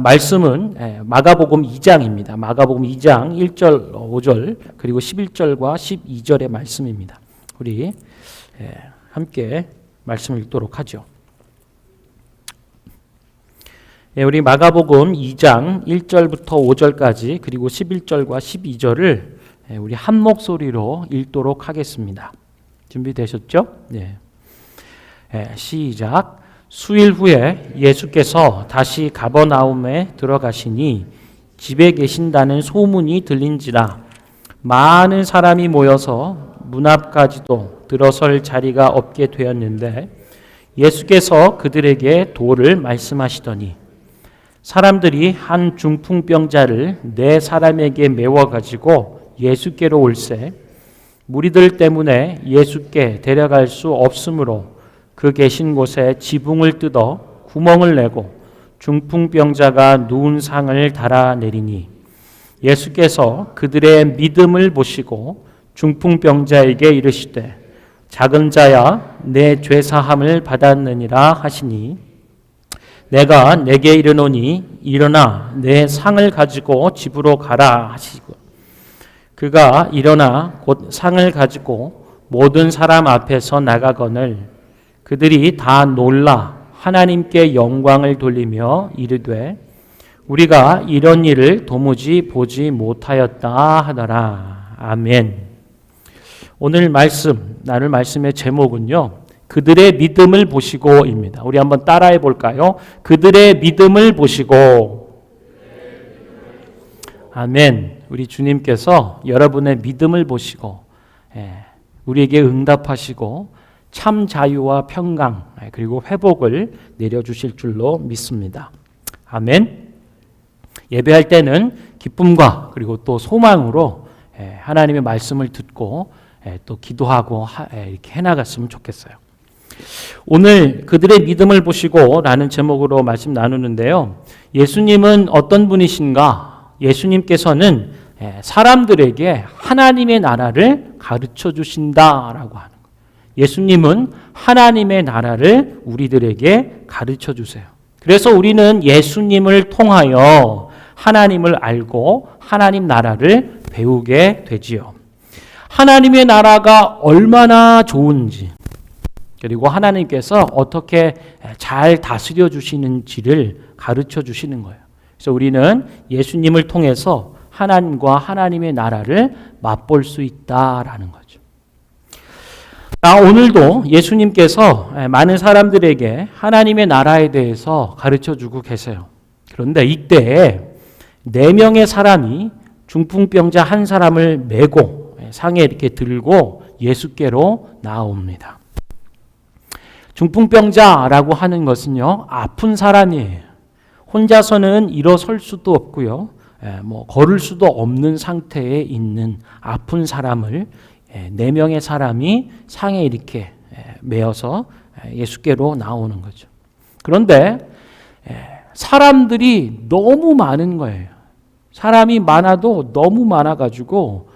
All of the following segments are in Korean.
말씀은 마가복음 2장입니다. 마가복음 2장 1절, 5절 그리고 11절과 12절의 말씀입니다. 우리 함께 말씀을 읽도록 하죠. 우리 마가복음 2장 1절부터 5절까지 그리고 11절과 12절을 우리 한 목소리로 읽도록 하겠습니다. 준비되셨죠? 네. 시작. 수일 후에 예수께서 다시 가버나움에 들어가시니 집에 계신다는 소문이 들린지라 많은 사람이 모여서 문 앞까지도 들어설 자리가 없게 되었는데 예수께서 그들에게 도를 말씀하시더니 사람들이 한 중풍병자를 네 사람에게 메워가지고 예수께로 올세 무리들 때문에 예수께 데려갈 수 없으므로 그 계신 곳에 지붕을 뜯어 구멍을 내고 중풍병자가 누운 상을 달아내리니 예수께서 그들의 믿음을 보시고 중풍병자에게 이르시되 작은 자야 내 죄사함을 받았느니라 하시니 내가 내게 이르노니 일어나 내 상을 가지고 집으로 가라 하시고 그가 일어나 곧 상을 가지고 모든 사람 앞에서 나가거늘 그들이 다 놀라 하나님께 영광을 돌리며 이르되 우리가 이런 일을 도무지 보지 못하였다 하더라. 아멘. 오늘 나눌 말씀의 제목은요. 그들의 믿음을 보시고입니다. 우리 한번 따라해 볼까요? 그들의 믿음을 보시고. 아멘. 우리 주님께서 여러분의 믿음을 보시고 우리에게 응답하시고 참 자유와 평강 그리고 회복을 내려주실 줄로 믿습니다. 아멘. 예배할 때는 기쁨과 그리고 또 소망으로 하나님의 말씀을 듣고 또 기도하고 이렇게 해나갔으면 좋겠어요. 오늘 그들의 믿음을 보시고 라는 제목으로 말씀 나누는데요. 예수님은 어떤 분이신가? 예수님께서는 사람들에게 하나님의 나라를 가르쳐 주신다라고 하는 거예요. 예수님은 하나님의 나라를 우리들에게 가르쳐 주세요. 그래서 우리는 예수님을 통하여 하나님을 알고 하나님 나라를 배우게 되지요. 하나님의 나라가 얼마나 좋은지 그리고 하나님께서 어떻게 잘 다스려 주시는지를 가르쳐 주시는 거예요. 그래서 우리는 예수님을 통해서 하나님과 하나님의 나라를 맛볼 수 있다라는 거죠. 오늘도 예수님께서 많은 사람들에게 하나님의 나라에 대해서 가르쳐주고 계세요. 그런데 이때 4명의 사람이 중풍병자 한 사람을 메고 상에 이렇게 들고 예수께로 나옵니다. 중풍병자라고 하는 것은요, 아픈 사람이에요. 혼자서는 일어설 수도 없고요, 걸을 수도 없는 상태에 있는 아픈 사람을 4명의 사람이 상에 이렇게 메어서 예수께로 나오는 거죠. 그런데 사람들이 너무 많은 거예요. 사람이 많아도 너무 많아가지고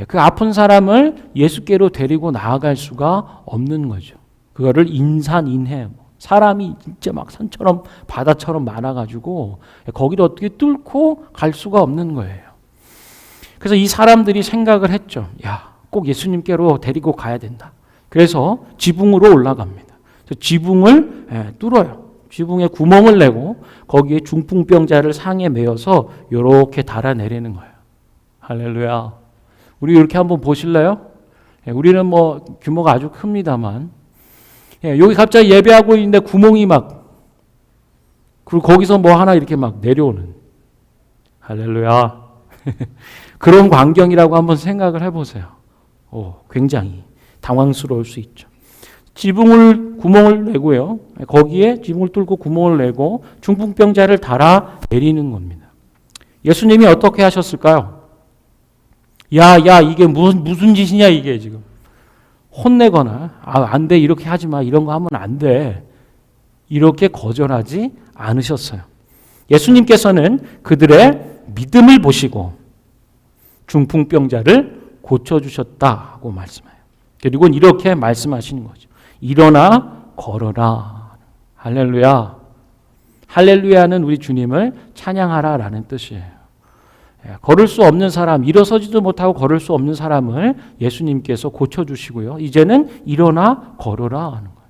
그 아픈 사람을 예수께로 데리고 나아갈 수가 없는 거죠. 그거를 인산인해. 사람이 진짜 막 산처럼 바다처럼 많아가지고 거기를 어떻게 뚫고 갈 수가 없는 거예요. 그래서 이 사람들이 생각을 했죠. 꼭 예수님께로 데리고 가야 된다. 그래서 지붕으로 올라갑니다. 그래서 지붕을 뚫어요. 지붕에 구멍을 내고 거기에 중풍병자를 상에 메어서 이렇게 달아내리는 거예요. 할렐루야. 우리 이렇게 한번 보실래요? 우리는 규모가 아주 큽니다만 여기 갑자기 예배하고 있는데 구멍이 그리고 거기서 하나 이렇게 내려오는. 할렐루야. 그런 광경이라고 한번 생각을 해보세요. 굉장히 당황스러울 수 있죠. 구멍을 내고요. 거기에 지붕을 뚫고 구멍을 내고 중풍병자를 달아 내리는 겁니다. 예수님이 어떻게 하셨을까요? 이게 무슨 짓이냐 이게 지금. 혼내거나 안 돼 이렇게 하지 마 이런 거 하면 안 돼 이렇게 거절하지 않으셨어요. 예수님께서는 그들의 믿음을 보시고 중풍병자를 고쳐주셨다고 말씀해요. 그리고 이렇게 말씀하시는 거죠. 일어나 걸어라. 할렐루야. 할렐루야는 우리 주님을 찬양하라라는 뜻이에요. 걸을 수 없는 사람, 일어서지도 못하고 걸을 수 없는 사람을 예수님께서 고쳐주시고요. 이제는 일어나 걸어라 하는 거예요.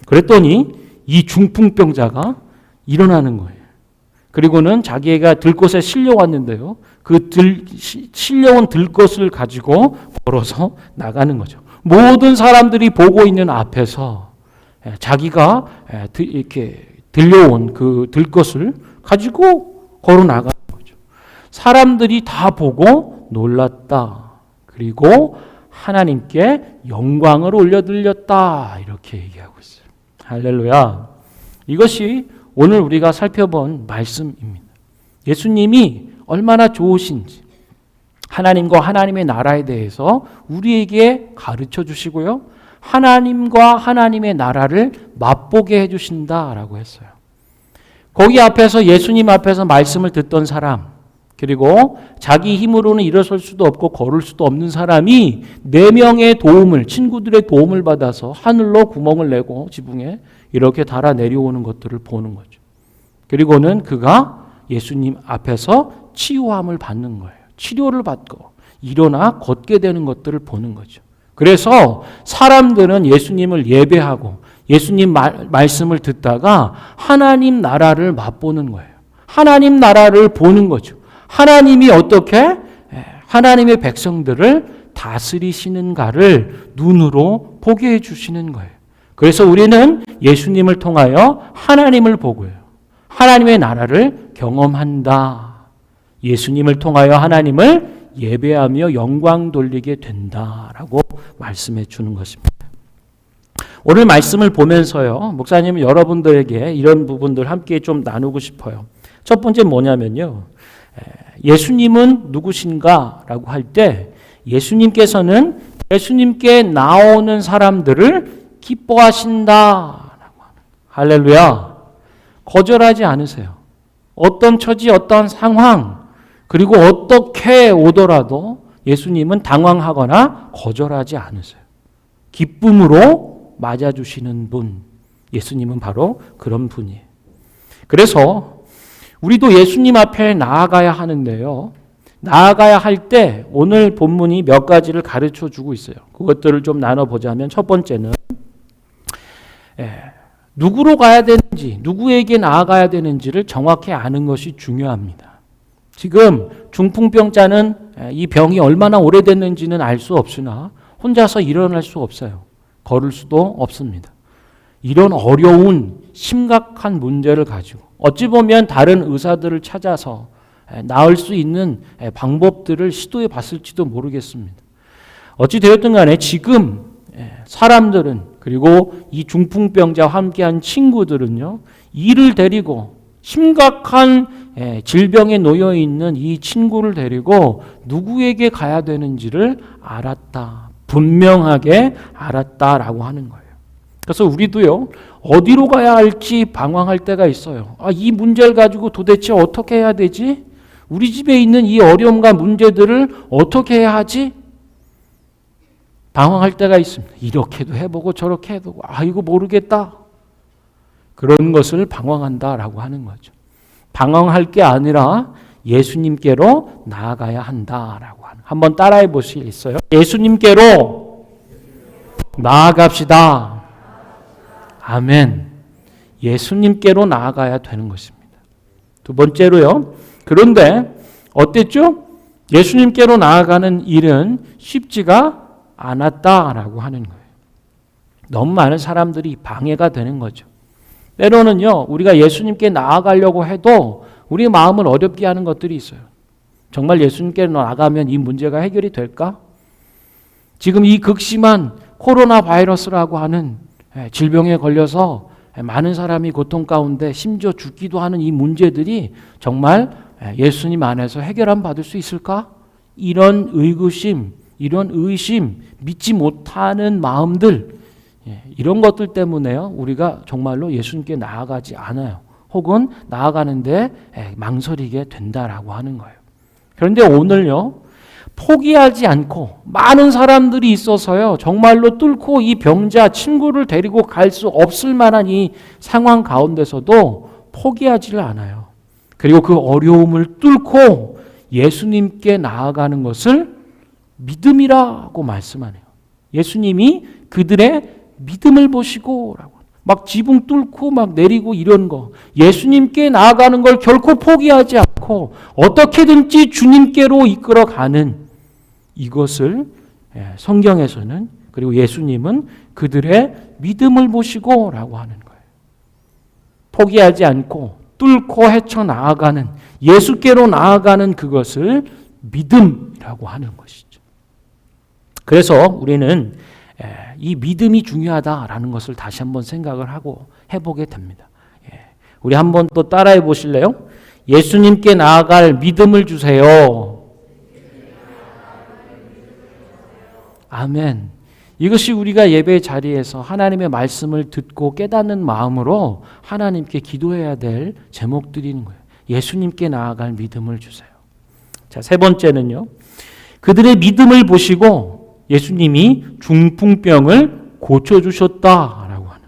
그랬더니 이 중풍병자가 일어나는 거예요. 그리고는 자기가 들것에 실려왔는데요. 그 실려온 들것을 가지고 걸어서 나가는 거죠. 모든 사람들이 보고 있는 앞에서 자기가 이렇게 들려온 그 들것을 가지고 걸어 나가는 거죠. 사람들이 다 보고 놀랐다. 그리고 하나님께 영광을 올려드렸다. 이렇게 얘기하고 있어요. 할렐루야. 이것이 오늘 우리가 살펴본 말씀입니다. 예수님이 얼마나 좋으신지 하나님과 하나님의 나라에 대해서 우리에게 가르쳐 주시고요. 하나님과 하나님의 나라를 맛보게 해주신다라고 했어요. 거기 앞에서 예수님 앞에서 말씀을 듣던 사람, 그리고 자기 힘으로는 일어설 수도 없고 걸을 수도 없는 사람이 4명의 도움을, 친구들의 도움을 받아서 하늘로 구멍을 내고 지붕에 이렇게 달아 내려오는 것들을 보는 거죠. 그리고는 그가 예수님 앞에서 치유함을 받는 거예요. 치료를 받고 일어나 걷게 되는 것들을 보는 거죠. 그래서 사람들은 예수님을 예배하고 예수님 말씀을 듣다가 하나님 나라를 맛보는 거예요. 하나님 나라를 보는 거죠. 하나님이 어떻게 하나님의 백성들을 다스리시는가를 눈으로 보게 해주시는 거예요. 그래서 우리는 예수님을 통하여 하나님을 보고요. 하나님의 나라를 경험한다. 예수님을 통하여 하나님을 예배하며 영광 돌리게 된다라고 말씀해 주는 것입니다. 오늘 말씀을 보면서요, 목사님은 여러분들에게 이런 부분들 함께 좀 나누고 싶어요. 첫 번째 뭐냐면요, 예수님은 누구신가라고 할 때 예수님께서는 예수님께 나오는 사람들을 기뻐하신다라고 하는, 할렐루야. 거절하지 않으세요. 어떤 처지, 어떤 상황, 그리고 어떻게 오더라도 예수님은 당황하거나 거절하지 않으세요. 기쁨으로 맞아주시는 분, 예수님은 바로 그런 분이에요. 그래서 우리도 예수님 앞에 나아가야 하는데요. 나아가야 할 때 오늘 본문이 몇 가지를 가르쳐 주고 있어요. 그것들을 좀 나눠보자면 첫 번째는 누구로 가야 되는지, 누구에게 나아가야 되는지를 정확히 아는 것이 중요합니다. 지금 중풍병자는 이 병이 얼마나 오래됐는지는 알 수 없으나 혼자서 일어날 수 없어요. 걸을 수도 없습니다. 이런 어려운 심각한 문제를 가지고 어찌 보면 다른 의사들을 찾아서 나을 수 있는 방법들을 시도해 봤을지도 모르겠습니다. 어찌 되었든 간에 지금 사람들은, 그리고 이 중풍병자와 함께한 친구들은요, 이를 데리고 심각한 질병에 놓여 있는 이 친구를 데리고 누구에게 가야 되는지를 알았다. 분명하게 알았다라고 하는 거예요. 그래서 우리도요, 어디로 가야 할지 방황할 때가 있어요. 이 문제를 가지고 도대체 어떻게 해야 되지? 우리 집에 있는 이 어려움과 문제들을 어떻게 해야 하지? 방황할 때가 있습니다. 이렇게도 해보고 저렇게 해보고 이거 모르겠다. 그런 것을 방황한다라고 하는 거죠. 방황할 게 아니라 예수님께로 나아가야 한다라고 하는. 한번 따라해 보시겠어요? 예수님께로 나아갑시다. 아멘. 예수님께로 나아가야 되는 것입니다. 두 번째로요. 그런데 어땠죠? 예수님께로 나아가는 일은 쉽지가 않았다라고 하는 거예요. 너무 많은 사람들이 방해가 되는 거죠. 때로는요, 우리가 예수님께 나아가려고 해도 우리 마음을 어렵게 하는 것들이 있어요. 정말 예수님께 나아가면 이 문제가 해결이 될까? 지금 이 극심한 코로나 바이러스라고 하는 질병에 걸려서 많은 사람이 고통 가운데 심지어 죽기도 하는 이 문제들이 정말 예수님 안에서 해결함 받을 수 있을까? 이런 의구심, 이런 의심, 믿지 못하는 마음들, 이런 것들 때문에요, 우리가 정말로 예수님께 나아가지 않아요. 혹은 나아가는데 망설이게 된다라고 하는 거예요. 그런데 오늘요, 포기하지 않고 많은 사람들이 있어서요. 정말로 뚫고 이 병자 친구를 데리고 갈 수 없을 만한 이 상황 가운데서도 포기하지를 않아요. 그리고 그 어려움을 뚫고 예수님께 나아가는 것을 믿음이라고 말씀하네요. 예수님이 그들의 믿음을 보시고 라고. 막 지붕 뚫고 막 내리고 이런 거. 예수님께 나아가는 걸 결코 포기하지 않고 어떻게든지 주님께로 이끌어가는 이것을 성경에서는, 그리고 예수님은 그들의 믿음을 보시고 라고 하는 거예요. 포기하지 않고 뚫고 헤쳐나가는, 예수께로 나아가는 그것을 믿음이라고 하는 것이죠. 그래서 우리는 이 믿음이 중요하다라는 것을 다시 한번 생각을 하고 해보게 됩니다. 우리 한번 또 따라해 보실래요? 예수님께 나아갈 믿음을 주세요. 아멘. 이것이 우리가 예배 자리에서 하나님의 말씀을 듣고 깨닫는 마음으로 하나님께 기도해야 될 제목들인 거예요. 예수님께 나아갈 믿음을 주세요. 자, 세 번째는요. 그들의 믿음을 보시고 예수님이 중풍병을 고쳐주셨다라고 하는 거예요.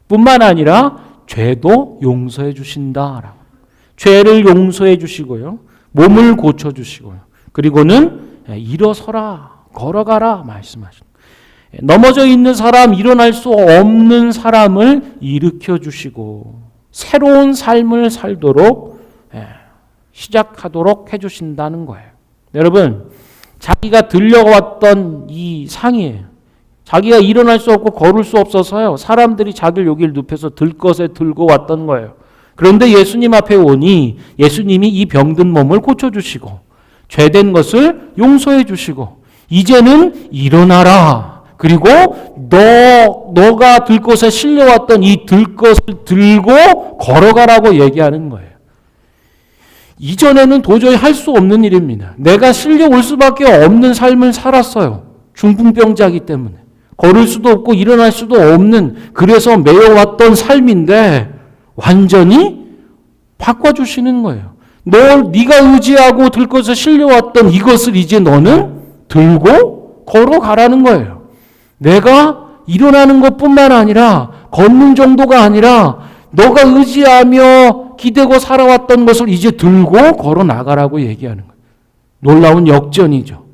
뿐만 아니라 죄도 용서해 주신다라고. 죄를 용서해 주시고요. 몸을 고쳐주시고요. 그리고는 일어서라, 걸어가라 말씀하십니다. 넘어져 있는 사람, 일어날 수 없는 사람을 일으켜 주시고 새로운 삶을 살도록 시작하도록 해주신다는 거예요. 여러분, 자기가 들려왔던 이 상이에요. 자기가 일어날 수 없고 걸을 수 없어서요. 사람들이 자기를 여기를 눕혀서 들것에 들고 왔던 거예요. 그런데 예수님 앞에 오니 예수님이 이 병든 몸을 고쳐주시고 죄된 것을 용서해 주시고 이제는 일어나라. 그리고 너가 들것에 실려왔던 이 들것을 들고 걸어가라고 얘기하는 거예요. 이전에는 도저히 할 수 없는 일입니다. 내가 실려올 수밖에 없는 삶을 살았어요. 중풍병자이기 때문에. 걸을 수도 없고 일어날 수도 없는, 그래서 매여왔던 삶인데 완전히 바꿔주시는 거예요. 네가 의지하고 들것에 실려왔던 이것을 이제 너는 들고 걸어가라는 거예요. 내가 일어나는 것뿐만 아니라 걷는 정도가 아니라 너가 의지하며 기대고 살아왔던 것을 이제 들고 걸어 나가라고 얘기하는 거예요. 놀라운 역전이죠.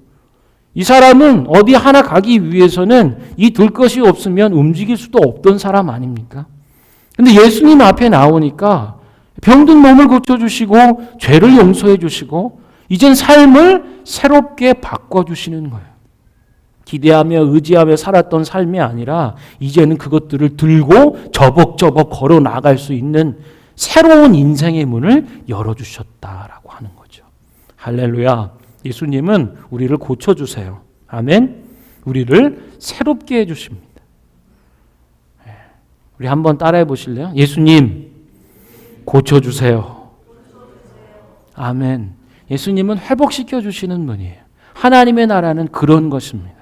이 사람은 어디 하나 가기 위해서는 이 들것이 없으면 움직일 수도 없던 사람 아닙니까? 근데 예수님 앞에 나오니까 병든 몸을 고쳐주시고 죄를 용서해 주시고 이젠 삶을 새롭게 바꿔주시는 거예요. 기대하며 의지하며 살았던 삶이 아니라 이제는 그것들을 들고 저벅저벅 걸어 나갈 수 있는 새로운 인생의 문을 열어주셨다라고 하는 거죠. 할렐루야. 예수님은 우리를 고쳐주세요. 아멘. 우리를 새롭게 해주십니다. 우리 한번 따라해 보실래요? 예수님 고쳐주세요. 아멘. 예수님은 회복시켜 주시는 분이에요. 하나님의 나라는 그런 것입니다.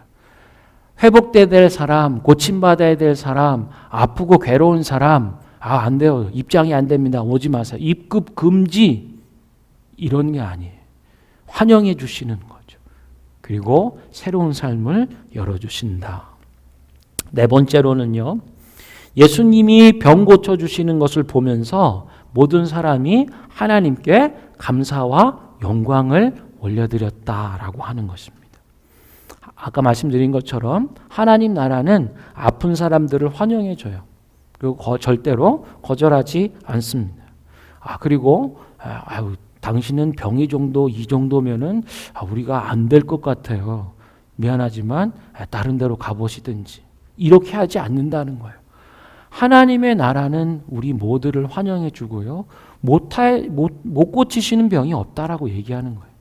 회복돼야 될 사람, 고침받아야 될 사람, 아프고 괴로운 사람, 안 돼요. 입장이 안 됩니다. 오지 마세요. 입국 금지, 이런 게 아니에요. 환영해 주시는 거죠. 그리고 새로운 삶을 열어주신다. 네 번째로는요. 예수님이 병 고쳐주시는 것을 보면서 모든 사람이 하나님께 감사와 영광을 올려드렸다라고 하는 것입니다. 아까 말씀드린 것처럼 하나님 나라는 아픈 사람들을 환영해 줘요. 그리고 절대로 거절하지 않습니다. 그리고 당신은 병이 정도 이 정도면은 우리가 안 될 것 같아요. 미안하지만 다른 데로 가보시든지, 이렇게 하지 않는다는 거예요. 하나님의 나라는 우리 모두를 환영해 주고요. 못 고치시는 병이 없다라고 얘기하는 거예요.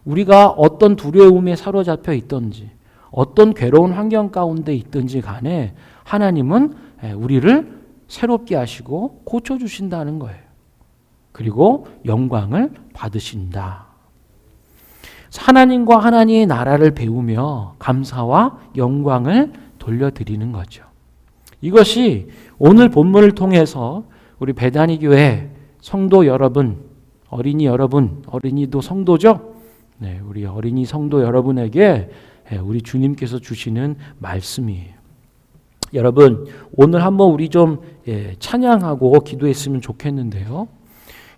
우리가 어떤 두려움에 사로잡혀 있든지 어떤 괴로운 환경 가운데 있든지 간에 하나님은 우리를 새롭게 하시고 고쳐주신다는 거예요. 그리고 영광을 받으신다. 하나님과 하나님의 나라를 배우며 감사와 영광을 돌려드리는 거죠. 이것이 오늘 본문을 통해서 우리 베다니 교회 성도 여러분, 어린이 여러분, 어린이도 성도죠? 네, 우리 어린이 성도 여러분에게 우리 주님께서 주시는 말씀이에요. 여러분, 오늘 한번 우리 좀 찬양하고 기도했으면 좋겠는데요.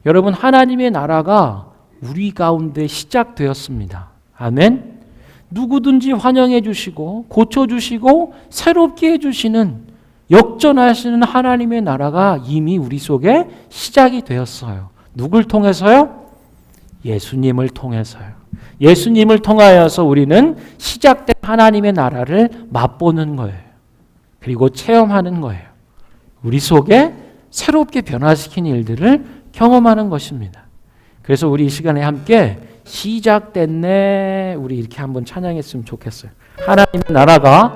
여러분, 하나님의 나라가 우리 가운데 시작되었습니다. 아멘. 누구든지 환영해 주시고 고쳐주시고 새롭게 해주시는, 역전하시는 하나님의 나라가 이미 우리 속에 시작이 되었어요. 누굴 통해서요? 예수님을 통해서요. 예수님을 통하여서 우리는 시작된 하나님의 나라를 맛보는 거예요. 그리고 체험하는 거예요. 우리 속에 새롭게 변화시킨 일들을 경험하는 것입니다. 그래서 우리 이 시간에 함께 시작됐네, 우리 이렇게 한번 찬양했으면 좋겠어요. 하나님의 나라가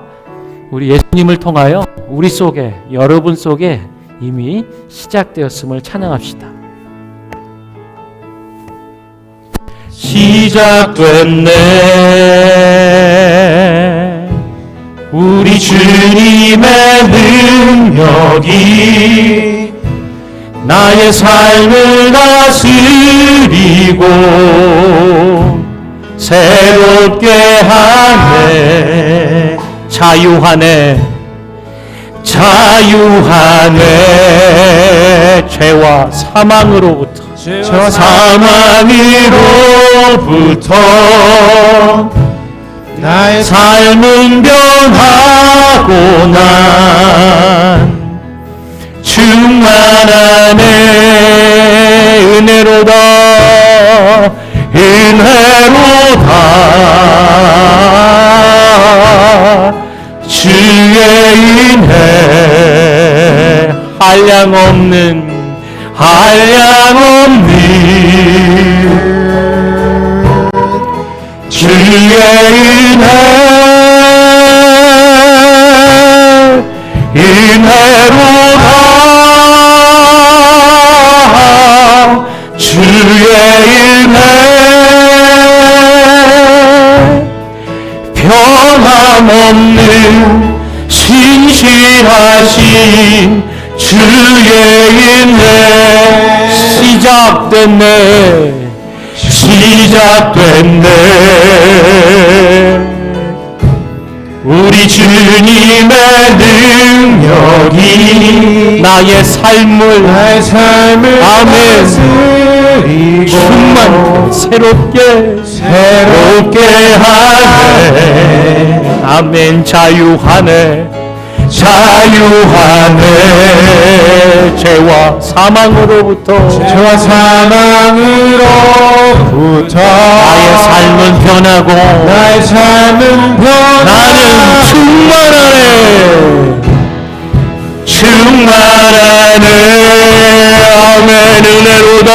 우리 예수님을 통하여 우리 속에, 여러분 속에 이미 시작되었음을 찬양합시다. 시작됐네, 우리 주님의 능력이 나의 삶을 다스리고 새롭게 하네, 자유하네, 자유하네. 죄와 사망으로부터 나의 삶은 변하고 난 충만하네, 은혜로다, 은혜로다. 주의 은혜 한량없는 주의 은혜, 은혜로다. 주의 은혜, 변함없는 신실하신 주의 은혜. 시작됐네, 우리 주님의 능력이 나의 삶을 아멘 충만 새롭게 하네, 아멘. 자유하네, 죄와 사망으로부터 나의 삶은 변하고 나는 충만하네, 아멘. 은혜로다,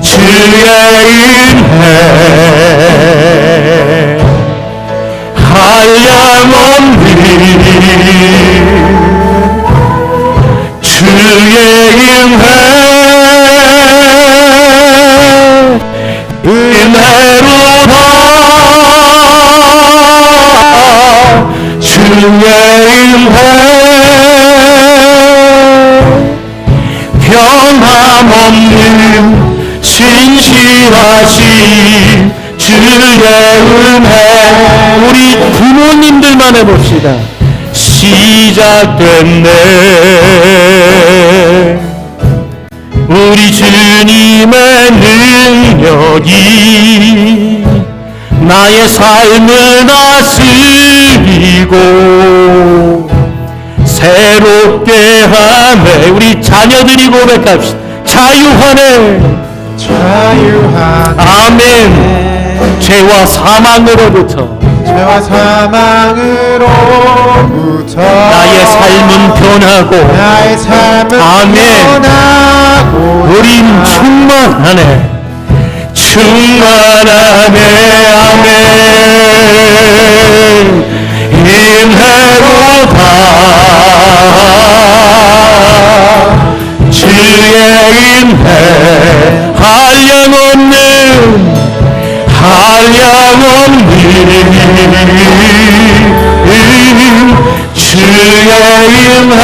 주의 은혜 한량없는 주의 은혜, 은혜로다. 주의 은혜 변함없는 신실하신 주의 은혜. 우리 부모님들만 해봅시다. 시작됐네, 우리 주님의 능력이 나의 삶을 다스리고 새롭게 하네. 우리 자녀들이 고백합시다. 자유하네, 아멘. 죄와 사망으로부터 나의 삶은 변하고 아멘. 우린 충만하네, 아멘. 은혜로다, 주의 은혜 한량없는 주의 은혜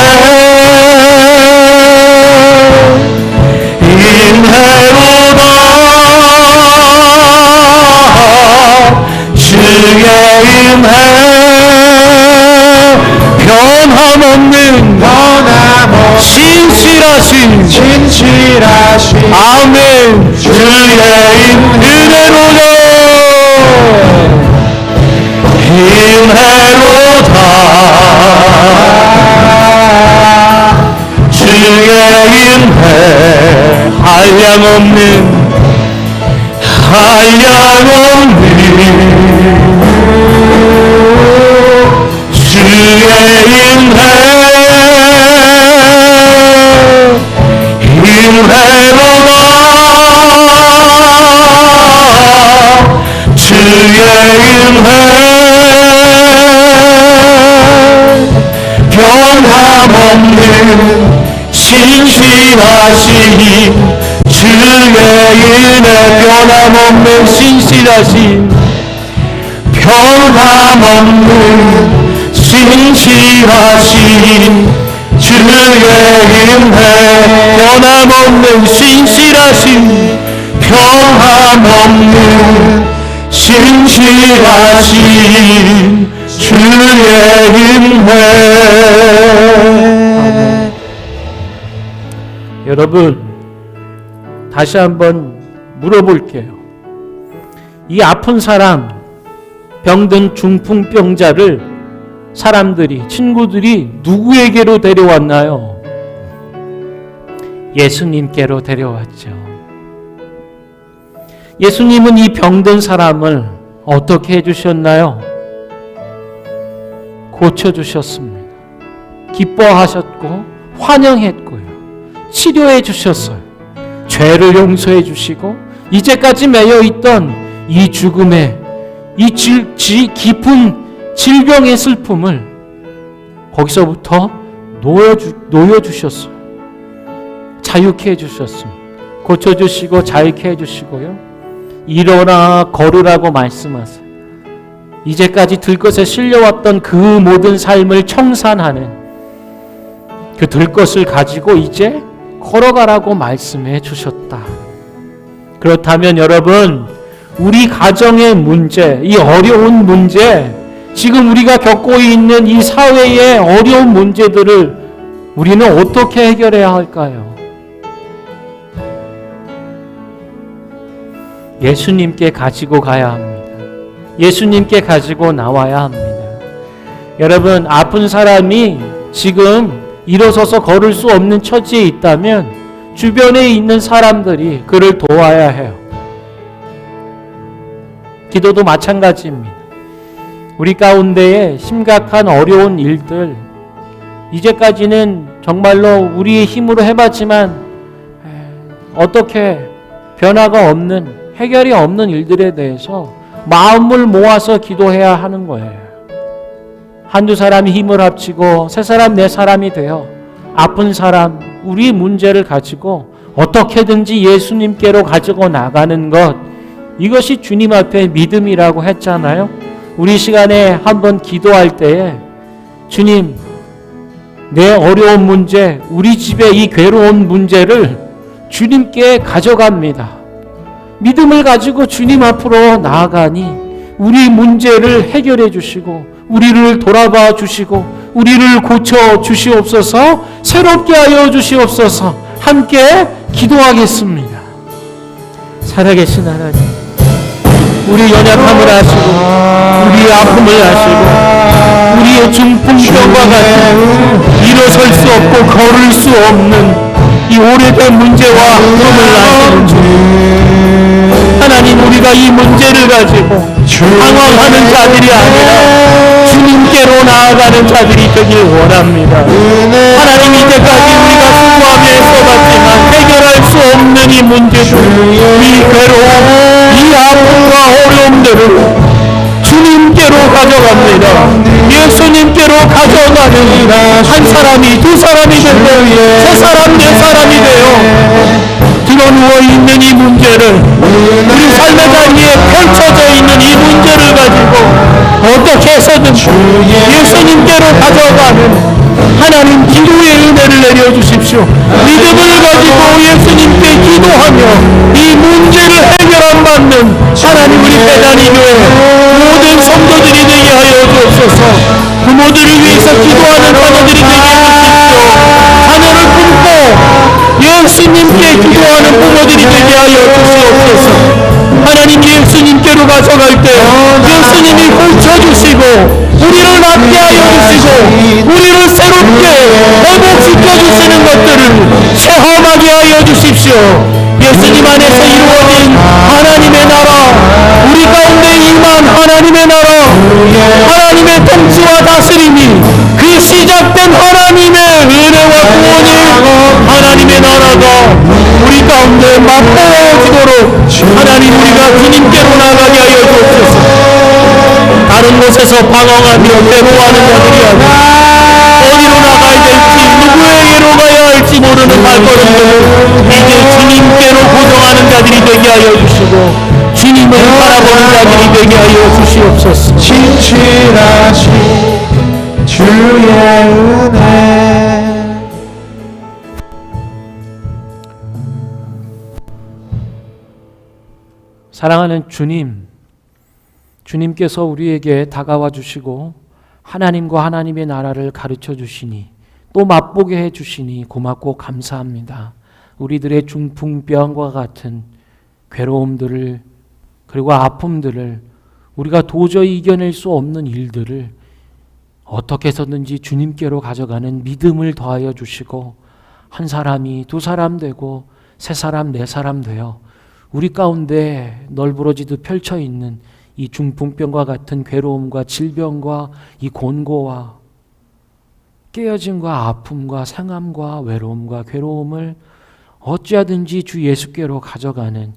은혜 변함없는 신실하신 아멘 주의 은혜로다 주의 은혜 한량없는 주의 변함없는 신실하신 주의 은혜 변함없는 신실하신 주의 은혜 변함없는 신실하신 주의 은혜 여러분 다시 한번 물어볼게요. 이 아픈 사람 병든 중풍병자를 사람들이 친구들이 누구에게로 데려왔나요? 예수님께로 데려왔죠. 예수님은 이 병든 사람을 어떻게 해주셨나요? 고쳐주셨습니다. 기뻐하셨고 환영했고요. 치료해 주셨어요. 죄를 용서해 주시고 이제까지 매여있던 이 죽음의 이 깊은 질병의 슬픔을 거기서부터 놓여주셨어요. 자유케 해주셨습니다. 고쳐주시고 자유케 해주시고요. 일어나 걸으라고 말씀하세요. 이제까지 들것에 실려왔던 그 모든 삶을 청산하는 그 들것을 가지고 이제 걸어가라고 말씀해 주셨다. 그렇다면 여러분, 우리 가정의 문제, 이 어려운 문제, 지금 우리가 겪고 있는 이 사회의 어려운 문제들을 우리는 어떻게 해결해야 할까요? 예수님께 가지고 가야 합니다. 예수님께 가지고 나와야 합니다. 여러분, 아픈 사람이 지금 일어서서 걸을 수 없는 처지에 있다면 주변에 있는 사람들이 그를 도와야 해요. 기도도 마찬가지입니다. 우리 가운데에 심각한 어려운 일들, 이제까지는 정말로 우리의 힘으로 해봤지만 어떻게 변화가 없는, 해결이 없는 일들에 대해서 마음을 모아서 기도해야 하는 거예요. 한두 사람이 힘을 합치고 세 사람 네 사람이 되어 아픈 사람, 우리 문제를 가지고 어떻게든지 예수님께로 가지고 나가는 것, 이것이 주님 앞에 믿음이라고 했잖아요. 우리 시간에 한번 기도할 때에 주님, 내 어려운 문제, 우리 집의 이 괴로운 문제를 주님께 가져갑니다. 믿음을 가지고 주님 앞으로 나아가니 우리 문제를 해결해 주시고 우리를 돌아봐 주시고 우리를 고쳐 주시옵소서, 새롭게 하여 주시옵소서. 함께 기도하겠습니다. 살아계신 하나님, 우리 연약함을 아시고 우리의 아픔을 아시고 우리의 중풍병과 같은 일어설 수 없고 걸을 수 없는 이 오래된 문제와 아픔을 아시는 주, 하나님, 우리가 이 문제를 가지고 방황하는 자들이 아니라 주님께로 나아가는 자들이 되길 원합니다. 하나님, 이제까지 우리가 수고하며 써봤지만 해결할 수 없는 이 문제들, 이 괴로움, 이 아픔과 어려움들을 주님께로 가져갑니다. 예수님께로 가져가는 한 사람이, 두 사람이 되고 세 사람, 네 사람이 되어 드러누워 있는 이 문제를, 우리 삶의 자리에 펼쳐져 있는 이 문제를 가지고 어떻게 해서든 예수님께로 가져가는 하나님 기도의 은혜를 내려주십시오. 믿음을 가지고 예수님께 기도하며 이 문제를 해결 특별함받는 하나님 우리 배단이 교회 모든 성도들이 되게 하여 주옵소서. 부모들을 위해서 기도하는 자녀들이 되게 해주십시오. 자녀를 품고 예수님께 기도하는 부모들이 되게 하여 주시옵소서. 하나님 예수님께로 가져갈 때 예수님이 고쳐주시고 우리를 낫게 하여 주시고 우리를 새롭게 회복시켜주시는 것들을 체험하게 하여 주십시오. 예수님 안에서 이루어진 하나님의 나라, 우리 가운데 임한 하나님의 나라, 하나님의 통치와 다스림이 그 시작된 하나님의 은혜와 구원이 하나님의 나라가 우리 가운데 맛보여지도록 하나님 우리가 주님께로 나가게 하여 주옵소서. 다른 곳에서 방황하며 괴로워하는 자들이 아니라 어디로 나가야 될지 누구에게로 가야 할지 모르는 발걸음들 이제 주님께로 고정하는 자들이 되게 하여 주시고 주님을 바라보는 자들이 되게 하여 주시옵소서. 진실하신 주의 은혜. 사랑하는 주님, 주님께서 우리에게 다가와 주시고 하나님과 하나님의 나라를 가르쳐 주시니 또 맛보게 해 주시니 고맙고 감사합니다. 우리들의 중풍병과 같은 괴로움들을 그리고 아픔들을 우리가 도저히 이겨낼 수 없는 일들을 어떻게 해서든지 주님께로 가져가는 믿음을 더하여 주시고 한 사람이 두 사람 되고 세 사람 네 사람 되어 우리 가운데 널브러지듯 펼쳐 있는 이 중풍병과 같은 괴로움과 질병과 이 곤고와 깨어짐과 아픔과 상함과 외로움과 괴로움을 어찌하든지 주 예수께로 가져가는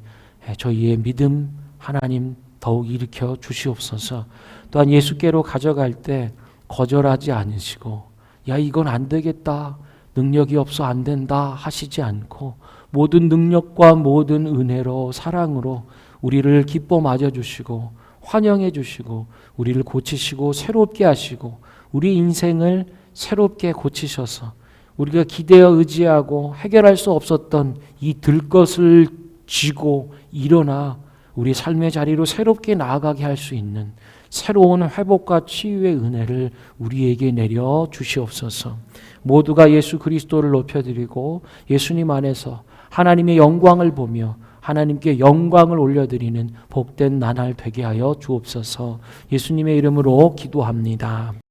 저희의 믿음 하나님 더욱 일으켜 주시옵소서. 또한 예수께로 가져갈 때 거절하지 않으시고 야 이건 안 되겠다 능력이 없어 안 된다 하시지 않고 모든 능력과 모든 은혜로 사랑으로 우리를 기뻐 맞아주시고 환영해 주시고 우리를 고치시고 새롭게 하시고 우리 인생을 새롭게 고치셔서 우리가 기대어 의지하고 해결할 수 없었던 이 들것을 쥐고 일어나 우리 삶의 자리로 새롭게 나아가게 할 수 있는 새로운 회복과 치유의 은혜를 우리에게 내려 주시옵소서. 모두가 예수 그리스도를 높여드리고 예수님 안에서 하나님의 영광을 보며 하나님께 영광을 올려드리는 복된 나날 되게 하여 주옵소서. 예수님의 이름으로 기도합니다.